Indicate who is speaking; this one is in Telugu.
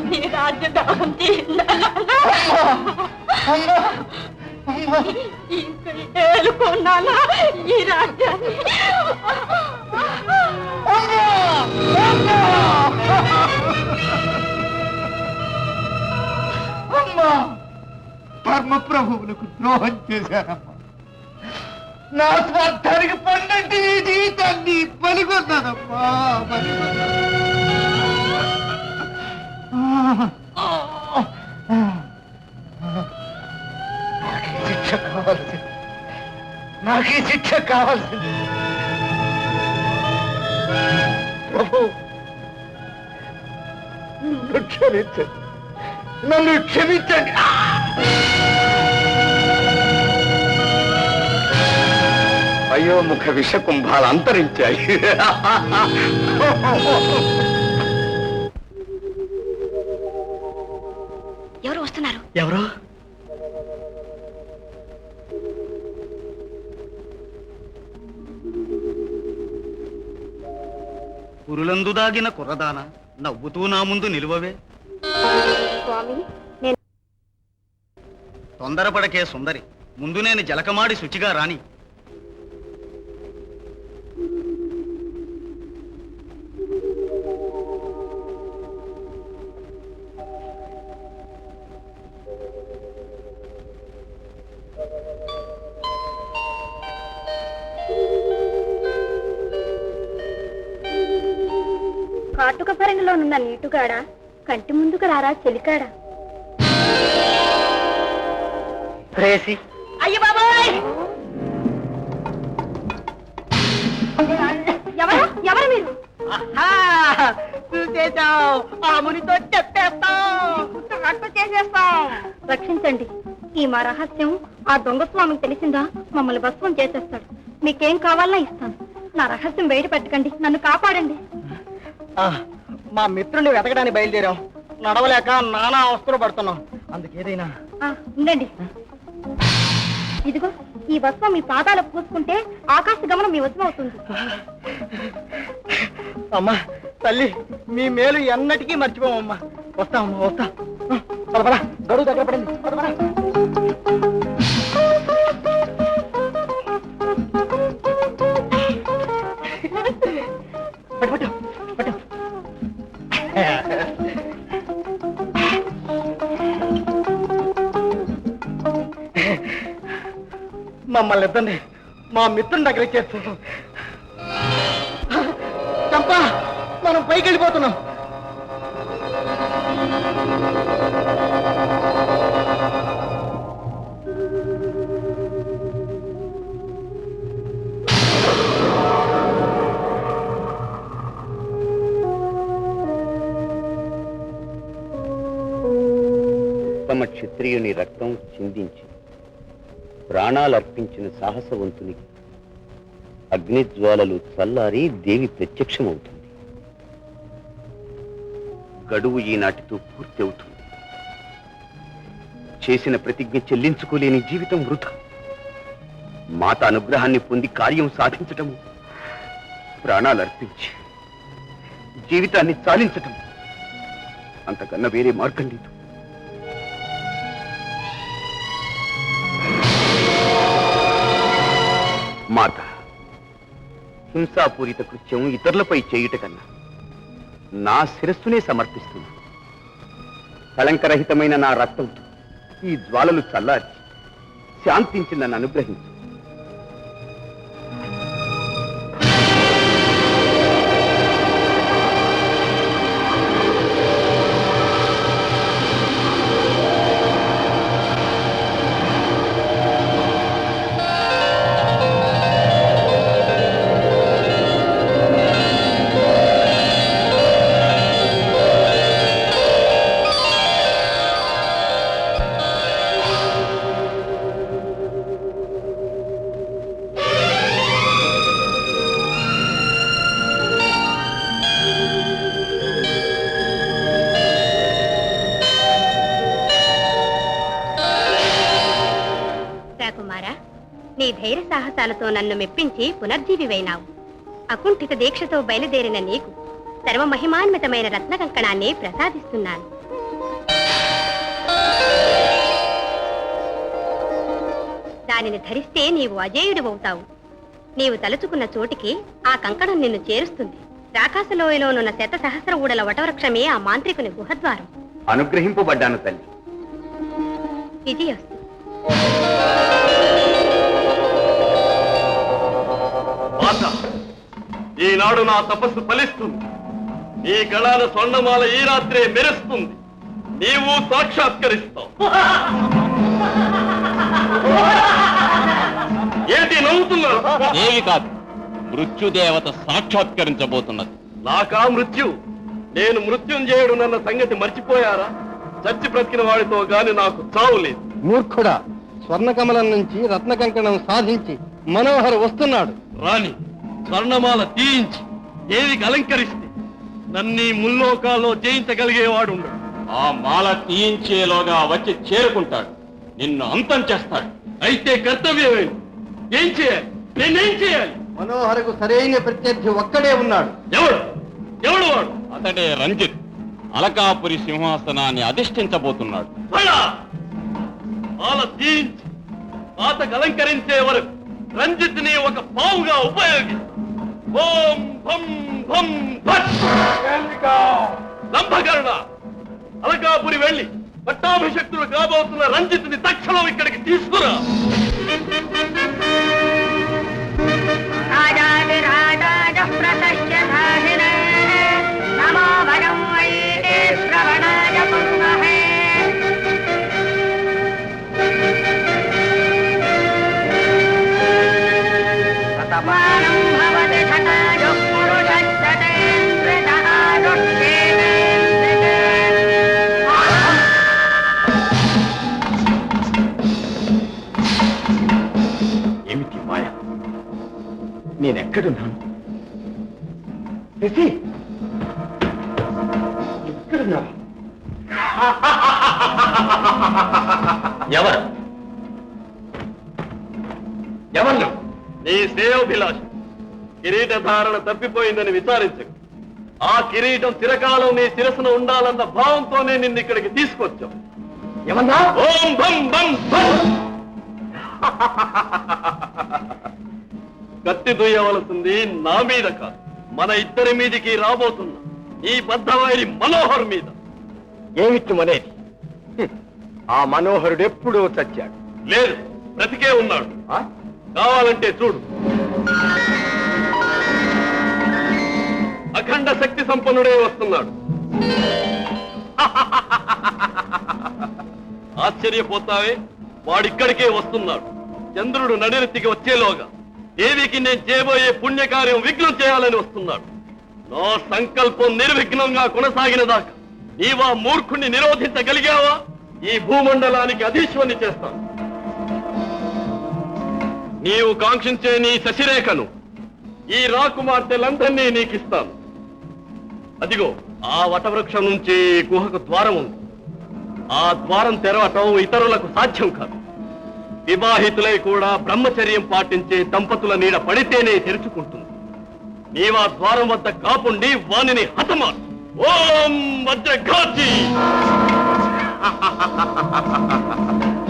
Speaker 1: నీ రాజ్యదాహం ఏలుకున్నానా ఈ రాజ్యాన్ని?
Speaker 2: అమ్మా, ధర్మ ప్రభువులకు ద్రోహం చేశానమ్మా. నా స్వార్థానికి పన్నెండు జీవితాన్ని బలిగొన్నానమ్మా, శిక్ష కావాల్సింది, నాకీ శిక్ష కావాల్సింది. ప్రభు, నన్ను క్షమించండి, నన్ను క్షమించండి. అయోముఖ విషకుంభాలు అంతరించాయి.
Speaker 1: ఎవరు వస్తున్నారు?
Speaker 2: ఎవరు?
Speaker 3: పురులందు దాగిన కుర్రదాన నవ్వుతూ నా ముందు నిలువవే.
Speaker 1: స్వామి,
Speaker 3: తొందరపడకే సుందరి, ముందు నేను జలకమాడి శుచిగా రాని.
Speaker 1: కాటుక పరంగిలోనున్న నీటుగాడా, కంటి ముందుకు రారా చెలికాడా? అయ్య బాబాయ్, ఎవరు ఎవరు మీరు?
Speaker 2: చూసేశావు, ఆ మునితో చెప్పేస్తాం,
Speaker 1: చేసేస్తాం. రక్షించండి, ఈ మా రహస్యం ఆ దొంగ స్వామికి తెలిసిందా మమ్మల్ని భస్మం చేసేస్తాడు. మీకేం కావాలన్నా ఇస్తాను. నా రహస్యం బయట పెట్టకండి, నన్ను కాపాడండి.
Speaker 2: మా మిత్రుని వెతకడానికి బయలుదేరాం, నడవలేక నానా అవస్థలు పడుతున్నాం. అందుకేదైనా
Speaker 1: ఉండండి. ఇదిగో ఈ భస్మం మీ పాదాలకు పూసుకుంటే ఆకాశ గమనం మీ వశం అవుతుంది.
Speaker 2: అమ్మా తల్లి, మీ మేలు ఎన్నటికీ మర్చిపోమమ్మా. వస్తామమ్మా, వస్తా. పదపరా, గడువు దగ్గర పడింది. పదపరా. పట్టు పట్టు. మమ్మల్ని ఇద్దండి, మా మిత్రుని దగ్గర ఇచ్చేస్తాం. చంపా, మనం పైకి వెళ్ళిపోతున్నాం.
Speaker 4: ఉత్తమ క్షత్రియుని రక్తం చిందించి ప్రాణాలర్పించిన సాహసవంతునికి అగ్నిజ్వాలలు చల్లారి దేవి ప్రత్యక్షమవుతుంది. గడువు ఈనాటితో పూర్తి అవుతుంది. చేసిన ప్రతిజ్ఞ చెల్లించుకోలేని జీవితం వృథా. మాత అనుగ్రహాన్ని పొంది కార్యం సాధించటము, ప్రాణాలర్పించి జీవితాన్ని చాలించటం, అంతకన్నా వేరే మార్గం లేదు. మాత, హింసాపూరిత కృత్యం ఇతరులపై చేయుట కన్నా నా శిరస్సునే సమర్పిస్తుంది. కళంకరహితమైన నా రక్తంతో ఈ జ్వాలలు చల్లార్చి శాంతించి నన్ను అనుగ్రహించు.
Speaker 1: నీ ధైర్య సాహసాలతో నన్ను మెప్పించి పునర్జీవివైనావు. అకుంఠిత దీక్షతో బయలుదేరిన నీకు సర్వమహిమాన్వితమైన రత్న కంకణాన్ని ప్రసాదిస్తున్నాను. దానిని ధరిస్తే నీవు అజేయుడివవుతావు. నీవు తలుచుకున్న చోటికి ఆ కంకణం నిన్ను చేరుస్తుంది. రాకాశలోయలోనున్న 100,000 ఊడల వటవృక్షమే ఆ మాంత్రికుని గుహద్వారం.
Speaker 4: అనుగ్రహింపబడ్డాను తల్లి.
Speaker 1: విజయస్తు.
Speaker 5: ఈనాడు నా తపస్సు ఫలిస్తుంది. నీ కళాల స్వర్ణమాల ఈ రాత్రే మెరుస్తుంది. నీవు సాక్షాత్కరిస్తావు. ఏంటి నవ్వుతున్నా?
Speaker 6: ఏవి కాదు, మృత్యుదేవత సాక్షాత్కరించబోతున్నది.
Speaker 5: నాకా మృత్యు? నేను మృత్యుంజయుడు నన్న సంగతి మర్చిపోయారా? చచ్చి బ్రతికిన వాడితో గాని నాకు చావు లేదు.
Speaker 2: మూర్ఖుడా, స్వర్ణకమలం నుంచి రత్న కంకణం సాధించి మనోహర్ వస్తున్నాడు.
Speaker 5: రాణి స్వర్ణమాల తీయించి దేవికి అలంకరిస్తే నన్నీ ముల్లోకాల్లో జయించగలిగేవాడు.
Speaker 6: ఆ మాల తీయించేలోగా వచ్చి చేరుకుంటాడు, నిన్ను అంతం చేస్తాడు.
Speaker 5: అయితే కర్తవ్యమే. ఏం చేయాలి? నేనేం చేయాలి?
Speaker 2: మనోహరకు సరైన ప్రత్యర్థి ఒక్కడే ఉన్నాడు.
Speaker 5: ఎవడు? ఎవడు వాడు?
Speaker 6: అతడే రంజిత్, అలకాపురి సింహాసనాన్ని అధిష్ఠించబోతున్నాడు.
Speaker 5: మాల తీయించి పాతకు అలంకరించే వరకు రంజిత్ ని ఒక పావుగా ఉపయోగి. ఓం భం భం భట్. లంభకర్ణ, అలకాపురి వెళ్ళి పట్టాభిషక్తులు కాబోతున్న రంజిత్ ని తక్షణం ఇక్కడికి తీసుకురా.
Speaker 4: ఏమిటి మాయ? నేనెక్కడున్నాను? శశి, ఎక్కడున్నావు? ఎవరు? ఎవరు?
Speaker 5: నీ శ్రేయోభిలాష కిరీటధారణ తప్పిపోయిందని విచారించకు. ఆ కిరీటం చిరకాలం నీ శిరస్సును ఉండాలన్న భావంతోనే నిన్ను ఇక్కడికి తీసుకొచ్చావు.
Speaker 4: ఏమన్నా?
Speaker 5: ఓం భం భం భం. కత్తి దుయ్యవలసింది నా మీద కాదు, మన ఇద్దరి మీదికి రాబోతున్నా ఈ బద్ధవైరి మనోహర్ మీద.
Speaker 4: ఏమిటి మనేది? ఆ మనోహరుడు ఎప్పుడూ చచ్చాడు.
Speaker 5: లేదు, బ్రతికే ఉన్నాడు. కావాలంటే చూడు. అఖండ శక్తి సంపన్నుడే వస్తున్నాడు. ఆశ్చర్యపోతావే, వాడిక్కడికే వస్తున్నాడు. చంద్రుడు నడిరెత్తికి వచ్చేలోగా దేవికి నేను చేయబోయే పుణ్యకార్యం విఘ్నం చేయాలని వస్తున్నాడు. నా సంకల్పం నిర్విఘ్నంగా కొనసాగిన దాకా నీవా మూర్ఖుణ్ణి నిరోధించగలిగావా? ఈ భూమండలానికి అధీశ్వరుని చేస్తాను. నీవు కాంక్షించే నీ శశిరేఖను, ఈ రాకుమార్తెలందరినీ నీకిస్తాను. అదిగో ఆ వటవృక్షం నుంచి గుహకు ద్వారం ఉంది. ఆ ద్వారం తెరవటం ఇతరులకు సాధ్యం కాదు. వివాహితులై కూడా బ్రహ్మచర్యం పాటించే దంపతుల నీడ పడితేనే తెరుచుకుంటుంది. నీవా ద్వారం వద్ద కాపుండి వానిని హతమార్చు. ఓం వజ్రఘాతి.